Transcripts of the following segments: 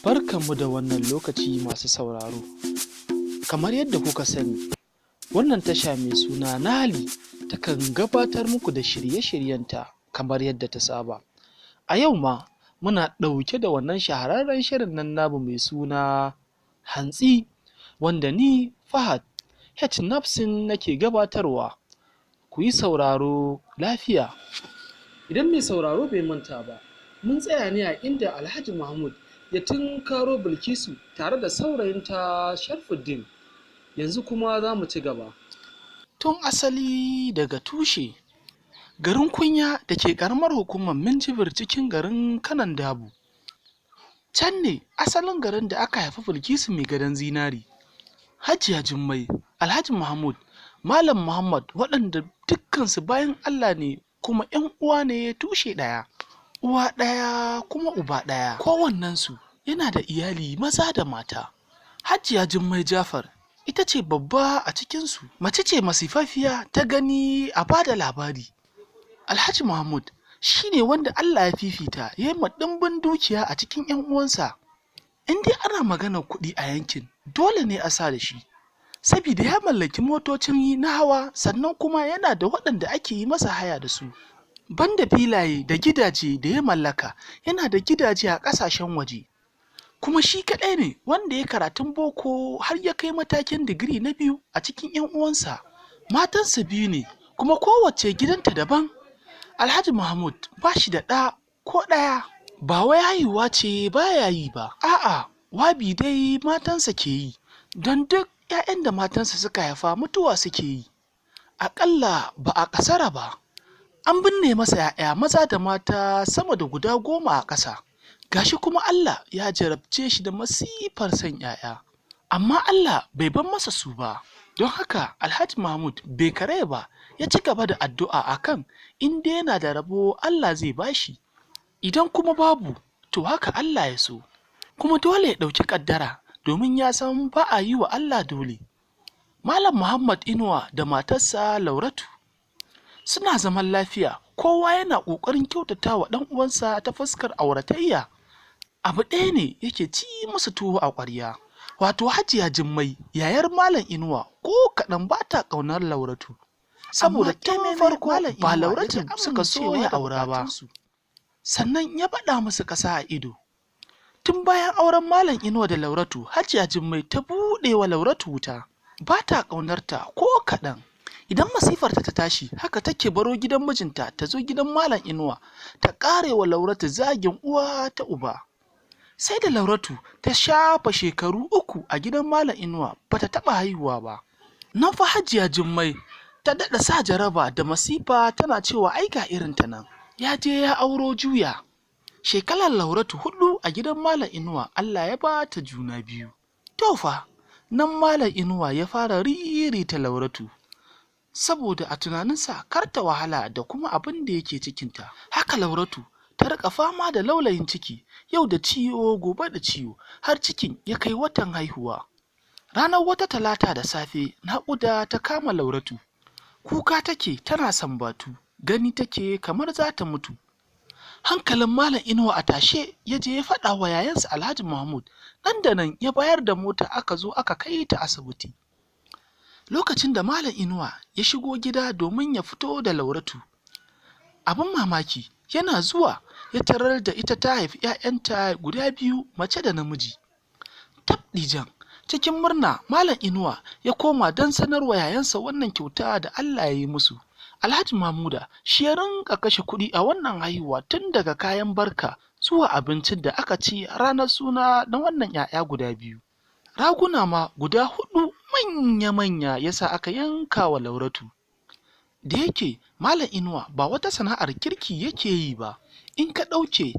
Barkanmu da wannan lokaci masu sauraro. Kamar yadda kuka sani, wannan tasha mai suna Nali takan gabatar muku da shirye-shiryenta kamar yadda ta saba. A yau ma muna ɗauke da wannan shahararren shirin nan namu mai suna Hantsi, wanda ni Fahad H. Nafsin nake gabatarwa. Ku yi sauraro lafiya. Idan mai sauraro bai manta ba, mun tsaya ne a inda Alhaji Mahmud ya tunkaro Bilkisu tare da saurayinta Sharfuddin. Yanzu kuma za mu ci gaba. Tun asali daga tushe, garin Kunya da ke ƙaramar hukumar Minjibir cikin garin Kanan Dabo. Can ne asalin garin da aka haifi Bilkisu mai gadon zinari. Hajiya Jummai, Alhaji Mahmud, Malam Muhammad waɗanda dukkansu bayan Allah ne kuma 'yan uwa ne tushe ɗaya. Uwa ɗaya kuma uba ɗaya. Kowannensu yana da iyali maza da mata. Hajiya Jummai Jafar ita ce babba a cikinsu. Mace ce masifaffiya ta gani a bada labari. Alhaji Mahmud shi ne wanda Allah ya fifita ya yi ɗimbin dukiya a cikin 'yan uwansa. In dai ana maganar kuɗi a yankin, dole ne a sa da shi. Sabida ya mallaki motocin na hawa, sannan kuma yana da waɗanda ake yi masa haya da su. Banda filaye da gidaje da ya mallaka, yana da gidaje a ƙasashen waje. Kuma shi kaɗai ne wanda ya karatun boko har ya kai matakin digiri na 2 a cikin 'yan uwansa. Matansa 2 ne, kuma kowace gidanta daban. Alhaji Mahmud ba shi da ɗa ko ɗaya. Ba wai haihuwa ce baya yi ba, a'a, wabi dai matansa ke yi, don duk 'ya'yan da matansa suka haifa mutuwa suke yi. Aƙalla ba a ƙasara ba. An binne masa 'ya'ya maza da mata sama da guda 10 a ƙasa. Gashi kuma Allah ya jarabce shi da masifar son 'ya'ya. Amma Allah bai bar masa su ba. Don haka Alhaji Mahmud bai karaya ba, ya ci gaba da addu'a akan in dai yana da rabo Allah zai bashi. Idan kuma babu, to haka Allah ya so. Kuma dole ya ɗauki ƙaddara, domin ya san ba a yi wa Allah dole. Malam Muhammad Inuwa da matarsa Lauratu suna zaman lafiya, kowa yana ƙoƙarin kyautata wa ɗan uwansa ta fuskar auratayya. Abu ɗaya ne yake ci musu tuwo a ƙwarya, wato Hajiya Jummai, yayar Malam Inuwa, ko kaɗan ba ta ƙaunar Lauratu. Saboda tun farko ba Lauratu suka so ya aura ba. Sannan ya baɗa musu ƙasa a ido. Tun bayan auren Malam Inuwa da Lauratu, Hajiya Jummai ta buɗe wa Lauratu wuta. Ba ta ƙaunarta ko kaɗan. Idan masifarta ta tashi, haka take baro gidan mijinta ta zo gidan Malam Inuwa ta ƙare wa Lauratu zagin uwa ta uba. Sai da Lauratu ta shafa shekaru 3 a gidan Malam Inuwa bata taɓa haihuwa ba. Nan fa Hajiya Jummai ta daɗa sa jaraba da masifa tana cewa ai ga irinta nan. Ya je ya auro juya. Shekarar Lauratu 4 a gidan Malam Inuwa, Allah ya ba ta juna 2. To fa, nan Malam Inuwa ya fara ririta Lauratu. Saboda a tunaninsa kar ta wahala da kuma abin da yake cikinta. Haka Lauratu ta rika fama da laulayin ciki, yau da ciwo gobe da ciwo, har cikin ya kai watan haihuwa. Ranar wata talata da safe, naƙuda ta kama Lauratu. Kuka take tana sambatu, gani take kamar za ta mutu. Hankalin Malam Inuwa a tashe ya je ya faɗa wa yayansa Alhaji Mahmud. Nan da nan ya bayar da mota aka zo aka kai ta asibiti. Lokacin da Malam Inuwa ya shigo gida domin ya fito da Lauratu, abin mamaki, yana zuwa ya tarar da ita ta haifi 'ya'yanta guda 2, mace da namiji. Tabdijan, cikin murna Malam Inuwa ya koma don sanarwa yayansa wannan kyauta da Allah ya yi musu. Alhaji Mahmuda shi ya rinka kashe kuɗi a wannan haihuwa, tun daga kayan barka zuwa abincin da aka ci ranar suna na wannan 'ya'ya guda 2. Raguna ma guda 4 manya-manya yasa aka yanka wa Lauratu. Da yake Malam Inuwa ba wata sana'ar kirki yake yi ba, in ka ɗauke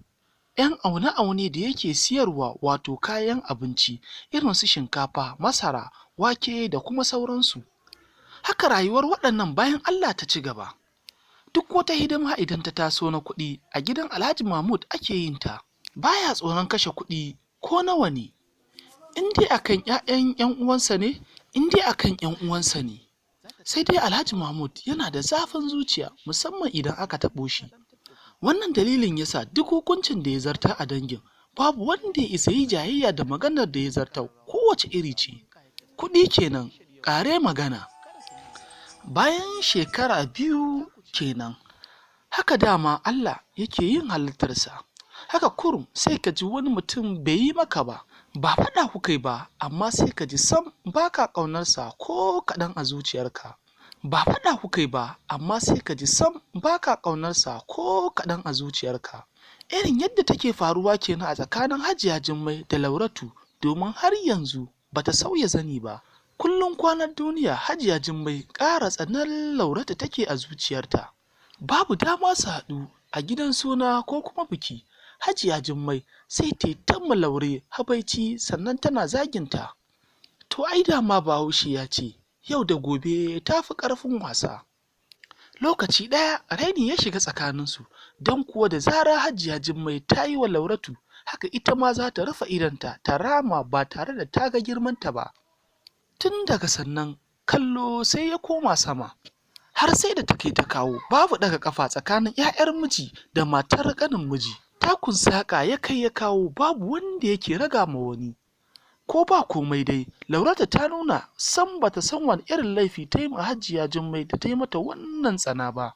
'yan aune-aune da yake siyarwa, wato kayan abinci irin su shinkafa, masara, wake da kuma sauransu. Haka rayuwar waɗannan bayan Allah ta ci gaba. Duk wata hidima idan ta taso na kuɗi a gidan Alhaji Mahmud ake yin ta. Baya tsoron kashe kuɗi ko nawa ne. In dai akan 'ya'yan 'yan uwansa ne, sai dai Alhaji Mahmud yana da zafin zuciya, musamman idan aka taɓo shi. Wannan dalilin yasa duk hukuncin da ya zartar a dangin babu wanda ya isa yi jayayya da maganar da ya zartau kowace iri ce. Kuɗi kenan, ƙare magana. Bayan shekara 2 kenan, haka dama Allah yake yin halittarsa. Haka kurum sai ka ji wani mutum bai yi maka ba, ba faɗa kuka yi ba, amma sai ka ji sam ba ka ƙaunarsa ko kaɗan a zuciyarka. Ba faɗa kuka yi ba, amma sai ka ji sam ba ka ƙaunarsa ko kaɗan a zuciyarka. Irin yadda take faruwa kenan a tsakanin Hajiya Jummai da Lauratu, domin har yanzu bata sauya zani ba. Kullum kwanan duniya Hajiya Jummai ƙara tsanar Lauratu take a zuciyarta. Babu dama su haɗu a gidan suna ko kuma biki. Hajiya Jummai sai ta yi ta Laure habaici sannan tana zaginta. To ai dama Bahaushe ya ce, yau da gobe ta fi ƙarfin wasa. Lokaci ɗaya raini ya shiga tsakaninsu, don kuwa da zarar Hajiya Jummai ta yi wa Lauratu, haka ita ma za ta rufe idonta ta rama ba tare da ta ga girmanta ba. Tun daga sannan kallo sai ya koma sama, har sai da ta kai ta kawo babu ɗaga ƙafa tsakanin 'ya'yar miji da matar ƙanin miji. Takun saƙa ya kai ya kawo, babu wanda yake raga ma wani. Ko ba komai dai, Lauratu ta nuna sam bata san wani irin laifi ta yi ma Hajiya Jummai da ta yi mata wannan tsana ba.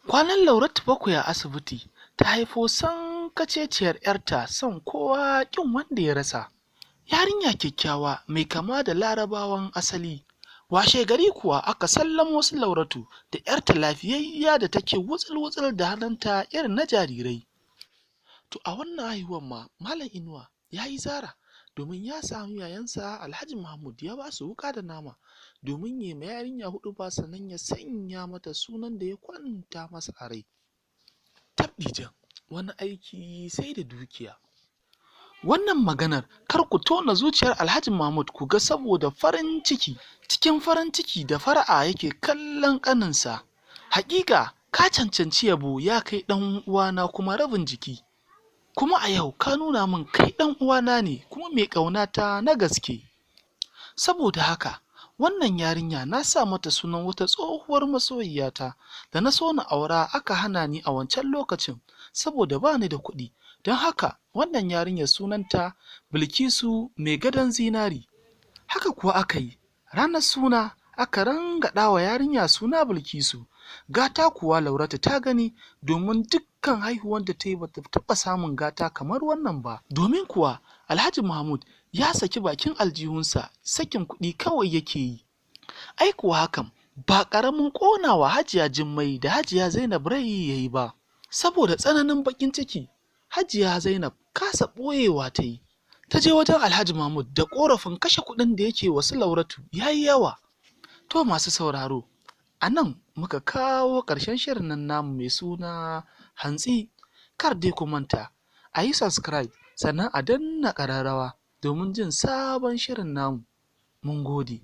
Kwanan Lauratu 7 a asibiti, ta haifo sankaceciyar 'yarta son kowa ƙin wanda ya rasa. Yarinya kyakkyawa mai kama da Larabawan asali. Washe gari kuwa aka sallamo su Lauratu da 'yarta lafiyayya da take wutsul-wutsul da hannunta irin na jarirai. To a wannan haihuwan ma Malam Inuwa ya yi zara, domin ya samu yayansa Alhaji Mahmud ya ba su wuƙa da nama domin ya ma yarinya huɗuba, sannan ya sanya mata sunan da ya kwanta masa a rai. Tabdijan, wani aiki sai da dukiya. Wannan maganar kar ku tona zuciyar Alhaji Mahmud ku ga, saboda farin ciki, cikin farin ciki da fara'a yake kallon ƙaninsa. Haƙiƙa ka cancanci yabo ya kai ɗan uwana kuma rabin jiki. Kuma a yau ka nuna min kai ɗan uwana ne kuma mai ƙaunata na gaske. Saboda haka wannan yarinya na sa mata sunan wata tsohuwar masoyiyata da na so na aura, aka hana ni a wancan lokacin saboda ba ni da kuɗi. Don haka wannan yarinyar sunanta Bilkisu mai gadon zinari. Haka kuwa aka yi. Ranar suna aka rangaɗa wa yarinya suna Bilkisu. Gata kuwa Lauratu ta gani, domin dukkan haihuwan da ta yi bata taɓa samun gata kamar wannan ba. Domin kuwa Alhaji Mahmud ya saki bakin aljihunsa, sakin kuɗi kawai yake yi. Ai kuwa hakan ba ƙaramin ƙonawa Hajiya Jummai da Hajiya Zainab rai ya yi ba. Saboda tsananin baƙin ciki, Hajiya Zainab kasa ɓoyewa ta yi. Ta je wajen Alhaji Mahmud da ƙorafin kashe kuɗin da yake wasu Lauratu ya yi yawa. To masu sauraro, a nan muka kawo ƙarshen shirin nan namu mai suna Hantsi. Kar dai ku manta a yi subscribe, sannan a danna ƙararrawa domin jin sabon shirin namu. Mun gode.